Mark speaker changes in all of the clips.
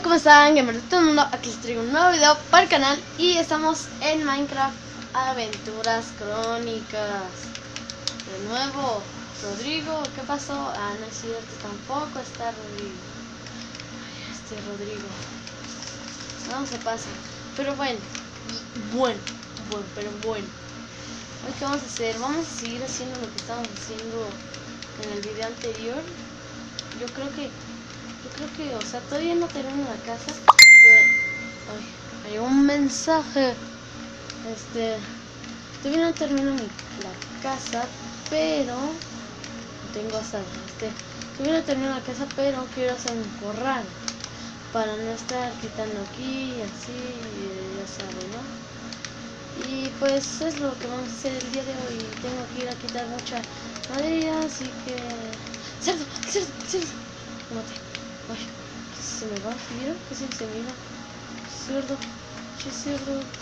Speaker 1: ¿cómo están? Bienvenidos a todo el mundo. Aquí les traigo un nuevo video para el canal y estamos en Minecraft Aventuras Crónicas. De nuevo, Rodrigo, ¿qué pasó? Ah, no es cierto, tampoco está Rodrigo. Ay, Rodrigo. No se pasa. Pero bueno. Hoy, ¿qué vamos a hacer? Vamos a seguir haciendo lo que estábamos haciendo en el video anterior. Yo creo que, o sea, todavía no termino la casa, pero hay un mensaje. Todavía no termino la casa, pero tengo todavía no termino la casa, pero quiero hacer un corral para no estar quitando aquí y así, ya saben, ¿no? Y pues es lo que vamos a hacer el día de hoy. Tengo que ir a quitar mucha madera, así que... ¡Cerdo! Mate. Ay, se me va, ¿vieron? Que se me va. Cerdo,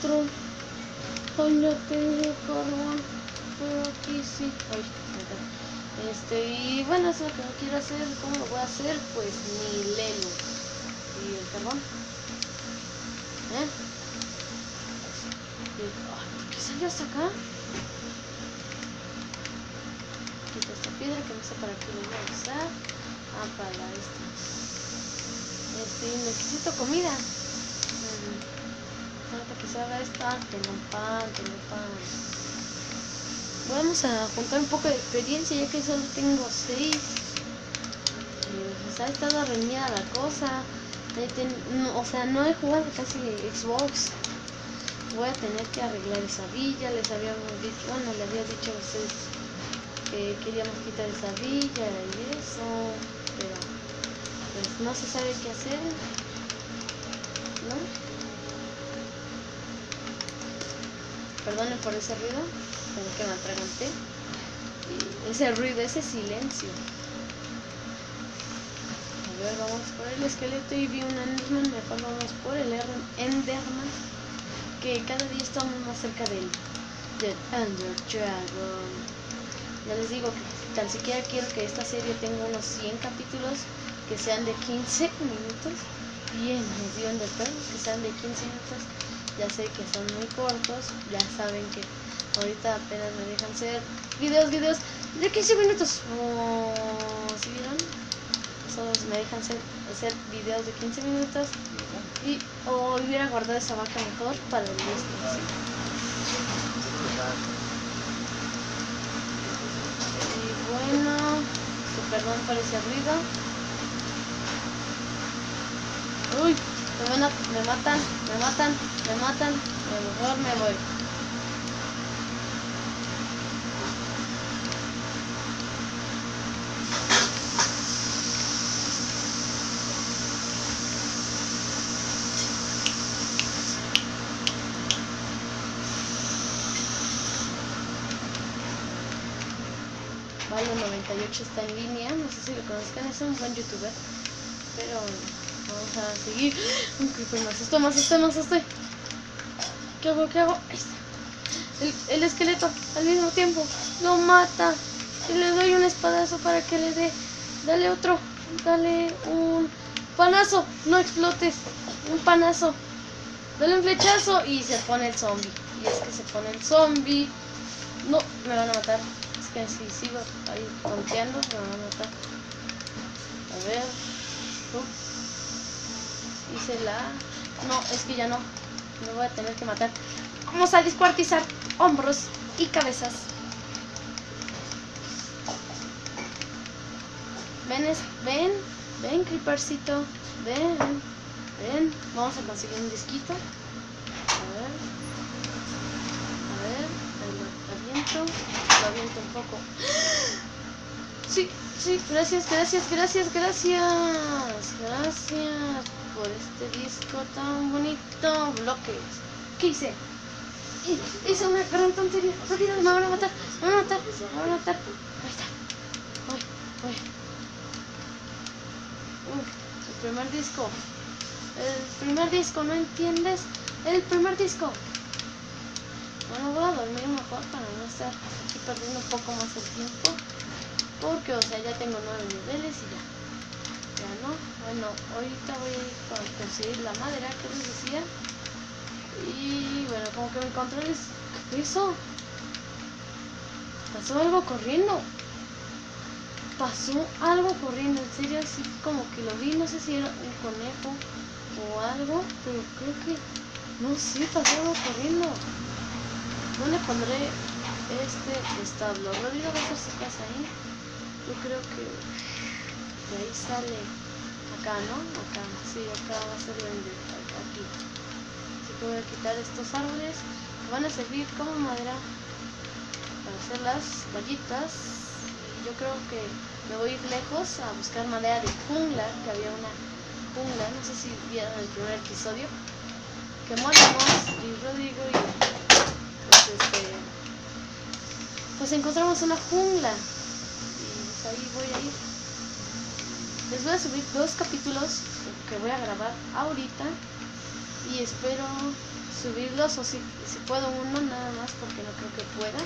Speaker 1: tron. Ay, no tengo carbón. Pero aquí sí. Ay, y bueno, eso es lo que no quiero hacer. ¿Cómo lo voy a hacer? Pues ni lelo. ¿Y el carbón? ¿Qué salió hasta acá? Quita esta piedra que no sé para qué lo voy a usar. Ah, para esto. Necesito comida. Falta que se haga esto. Ah, tengo pan. Vamos a juntar un poco de experiencia ya que solo tengo 6. Pues ha estado reñida la cosa. O sea, no he jugado casi Xbox. Voy a tener que arreglar esa villa. Les habíamos dicho, bueno, le había dicho a ustedes que queríamos quitar esa villa y eso, pero pues no se sabe qué hacer, ¿no? Perdonen por ese ruido, tengo que me atraganté. Ese ruido, ese silencio. A ver, vamos por el esqueleto y vi un Enderman, mejor vamos por el Enderman, que cada día estamos más cerca del Ender Dragon. Ya les digo que tan siquiera quiero que esta serie tenga unos 100 capítulos que sean de 15 minutos. Bien, les digo de perros que sean de 15 minutos. Ya sé que son muy cortos, ya saben que ahorita apenas me dejan hacer videos de 15 minutos. ¿Sí vieron? Solo me dejan hacer videos de 15 minutos y hubiera guardado esa vaca mejor para el resto. ¿Sí? Bueno, perdón por ese ruido. Uy, me matan. Mejor me voy. Vale, 98 está en línea, no sé si lo conozcan, es un buen youtuber, pero vamos a seguir. Me asusté. ¿Qué hago? Ahí está. El esqueleto al mismo tiempo lo mata y le doy un espadazo para que le dé. Dale un panazo, no explotes, un panazo, dale un flechazo y se pone el zombie. Y es que se pone el zombie. No, me van a matar. Que si sigo ahí tonteando me van a matar. A ver. Hice no, es que ya no. Me voy a tener que matar. Vamos a descuartizar hombros y cabezas. Ven, creepercito. Ven. Vamos a conseguir un disquito. A ver, lo aviento un poco. Sí, gracias por este disco tan bonito. Bloques. ¿Qué hice? Hice una gran tontería. Rápido, me van a matar. Ahí está. El primer disco, ¿no entiendes? El primer disco. Bueno, voy a dormir mejor para no estar aquí perdiendo un poco más el tiempo. Porque, o sea, ya tengo 9 niveles y ya no. A Bueno, ahorita voy a ir a conseguir la madera que les decía. Y bueno, como que mi control es... ¿Qué hizo? Pasó algo corriendo. Pasó algo corriendo, en serio, así como que lo vi, no sé si era un conejo o algo, pero creo que... No sé, pasó algo corriendo. ¿Dónde pondré este establo? Rodrigo va a hacer su casa ahí. Yo creo que de ahí sale acá, ¿no? Acá, sí, acá va a ser aquí. Así que voy a quitar estos árboles que van a servir como madera para hacer las vallitas. Y yo creo que me voy a ir lejos a buscar madera de jungla, que había una jungla, no sé si vieron el primer episodio, que morimos y Rodrigo y pues encontramos una jungla y pues ahí voy a ir. Les voy a subir 2 capítulos que voy a grabar ahorita y espero subirlos, o si puedo uno nada más, porque no creo que pueda.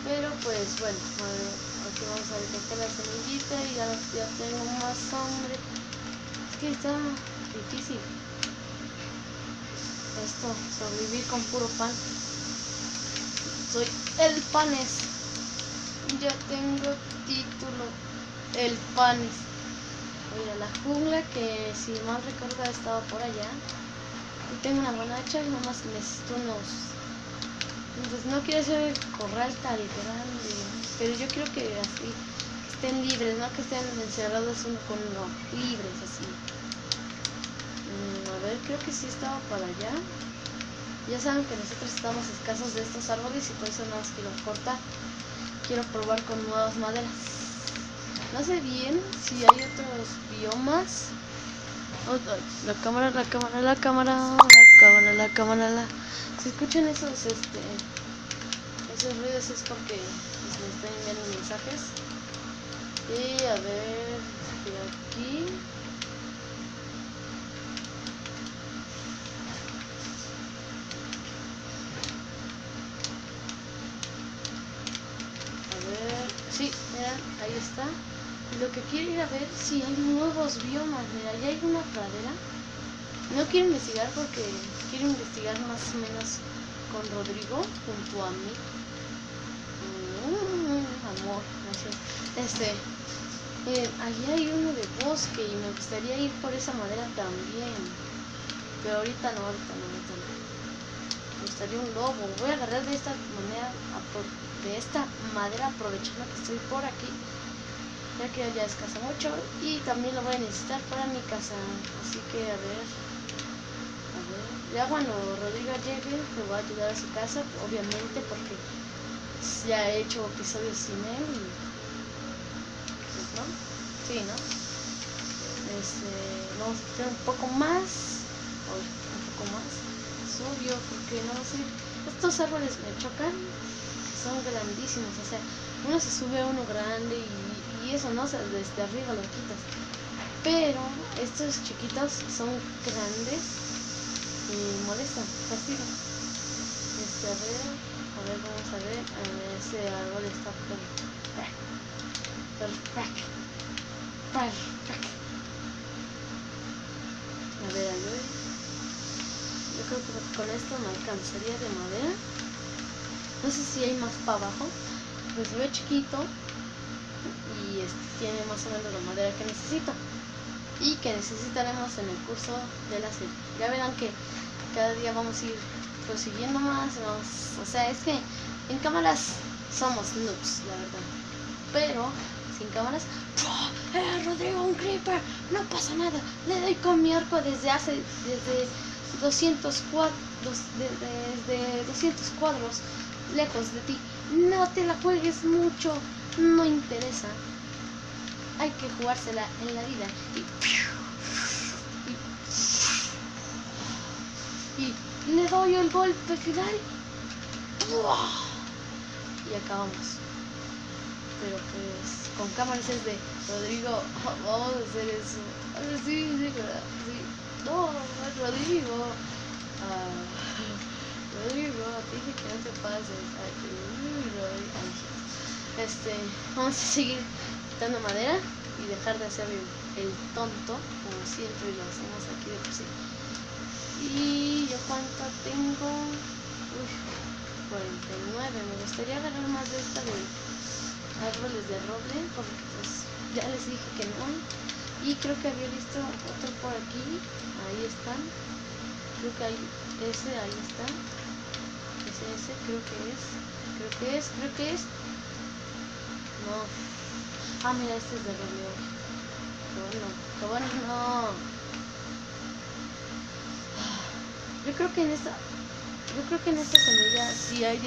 Speaker 1: Pero pues bueno, a ver, aquí vamos a recoger la semillita y ya tengo más hambre. Es que está difícil esto, sobrevivir con puro pan. Soy el Panes. Ya tengo título. El Panes. Voy a ir a la jungla, que si mal recuerdo estaba por allá. Y tengo una buena hacha y nomás necesito unos... Entonces no quiero hacer el corral tal grande, pero yo quiero que así estén libres, no que estén encerrados uno con uno, libres así. A ver, creo que sí estaba para allá. Ya saben que nosotros estamos escasos de estos árboles y por eso no los quiero cortar. Quiero probar con nuevas maderas. No sé bien si hay otros biomas. La cámara. Si escuchan esos ruidos es porque pues, me están enviando mensajes. Y a ver, de aquí. A ver, sí, miren, ahí está. Y lo que quiero ir a ver si hay nuevos biomas. Mira, ya hay una pradera. No quiero investigar porque quiero investigar más o menos con Rodrigo junto a mí. Amor, no sé. Allí hay uno de bosque y me gustaría ir por esa madera también. Pero ahorita no. Me gustaría un lobo. Voy a agarrar de esta madera aprovechando que estoy por aquí, ya que ya escasa mucho y también lo voy a necesitar para mi casa. Así que a ver. Ya cuando Rodrigo llegue me voy a ayudar a su casa, obviamente, porque ya he hecho episodios sin él y pues no, sí, ¿no? Vamos a quitar un poco más, es obvio, porque no sé, estos árboles me chocan, son grandísimos, o sea, uno se sube a uno grande y eso, ¿no? O sea, desde arriba lo quitas, pero estos chiquitos son grandes y molestan, fastidian. A ver, vamos a ver. Ese árbol está perfecto. A ver, yo creo que con esto me alcanzaría de madera. No sé si hay más para abajo, pues se ve chiquito y tiene más o menos la madera que necesito y que necesitaremos en el curso de la serie. Ya verán que cada día vamos a ir prosiguiendo más, o sea, es que en cámaras somos noobs, la verdad, pero sin cámaras, Rodrigo, un creeper, no pasa nada, le doy con mi arco desde 200 cuadros lejos de ti, no te la juegues mucho, no interesa, hay que jugársela en la vida y le doy el golpe final y acabamos. Pero pues con cámaras es de Rodrigo, vamos a hacer eso. Sí, ¿verdad? Sí. No, Rodrigo. Rodrigo, te dije que no te pases. Vamos a seguir quitando madera y dejar de hacer el tonto, como siempre lo hacemos aquí de por sí. Y yo cuánto tengo, uy, 49. Me gustaría agarrar más de esta de árboles de roble, porque pues ya les dije que no. Y creo que había visto otro por aquí, ahí están. Creo que hay ese, ahí está. Ese, creo que es. No. Ah, mira, este es de roble. Qué bueno, no. Yo creo que en esta semilla sí hay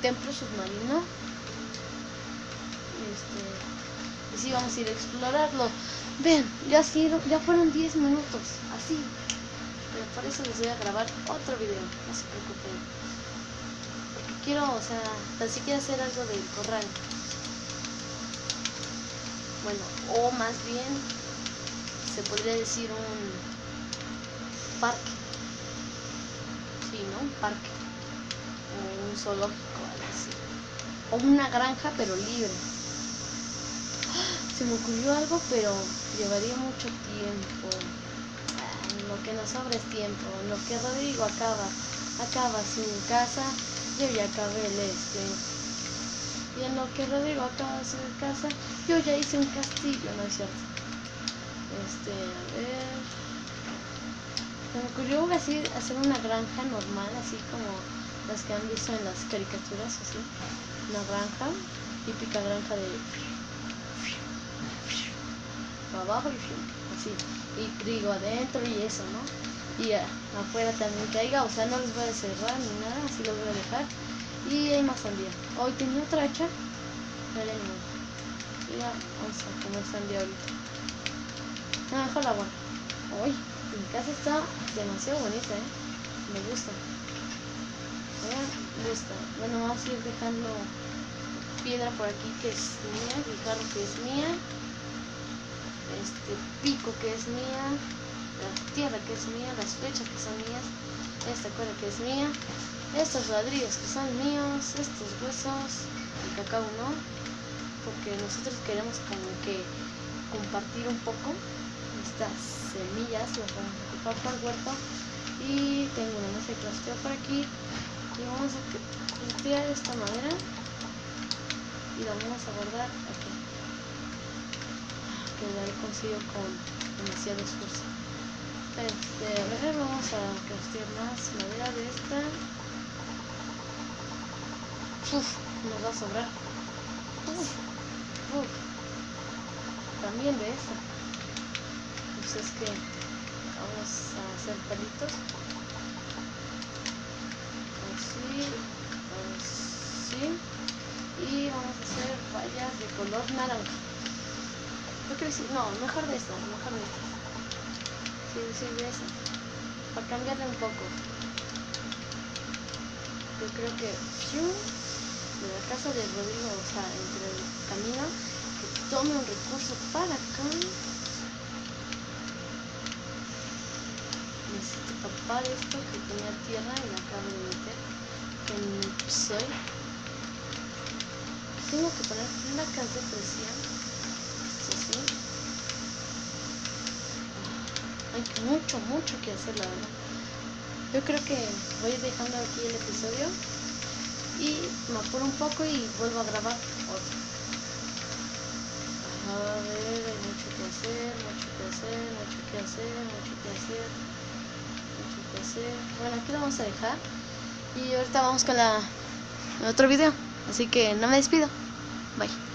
Speaker 1: templo submarino. Y sí vamos a ir a explorarlo. Ven, ya fueron 10 minutos, así. Pero por eso les voy a grabar otro video, no se preocupen. Porque quiero, o sea, tan siquiera hacer algo del corral. Bueno, o más bien se podría decir un parque. Sí, ¿no? Un parque. O un zoológico, algo así. O una granja, pero libre. Se me ocurrió algo, pero llevaría mucho tiempo. En lo que nos sobra es tiempo. En lo que Rodrigo acaba su casa, yo ya acabé el y en lo que Rodrigo acaba su casa, yo ya hice un castillo, ¿no es cierto? A ver. Se me ocurrió así hacer una granja normal, así como las que han visto en las caricaturas, así. Una granja, típica granja de abajo y así, y trigo adentro y eso, ¿no? Y afuera también caiga, o sea, no les voy a cerrar ni nada, así los voy a dejar. Y hay más sandía. Hoy tenía otra hacha, mira, vamos a comer sandía ahorita. No, mejor la guardo. Uy, mi casa está demasiado bonita, me gusta. Me gusta. Bueno, vamos a ir dejando piedra por aquí que es mía, guijarro que es mía, pico que es mía, la tierra que es mía, las flechas que son mías, esta cuerda que es mía, estos ladrillos que son míos, estos huesos, el cacao no, porque nosotros queremos como que compartir un poco estas semillas, las vamos a ocupar para el huerto. Y tengo una mesa de crafteo por aquí y vamos a craftear esta madera y la vamos a guardar aquí, que la he conseguido con demasiado esfuerzo. A ver, vamos a craftear más madera de esta. Nos va a sobrar. También de esta. Pues es que vamos a hacer palitos. Así. Y vamos a hacer vallas de color naranja. Yo creo que sí, no, mejor de esta. Sí, de esa. Para cambiarle un poco. Yo creo que de la casa de Rodrigo, o sea, entre el camino, que tome un recurso para acá. Necesito tapar esto que tenía tierra y la acabo de meter en el piso. Tengo que poner placas de presión. Esto sí. Hay mucho que hacer, la verdad. Yo creo que voy dejando aquí el episodio y me apuro un poco y vuelvo a grabar otro. A ver, hay mucho que hacer. Bueno, aquí lo vamos a dejar y ahorita vamos con otro video, así que no me despido. Bye.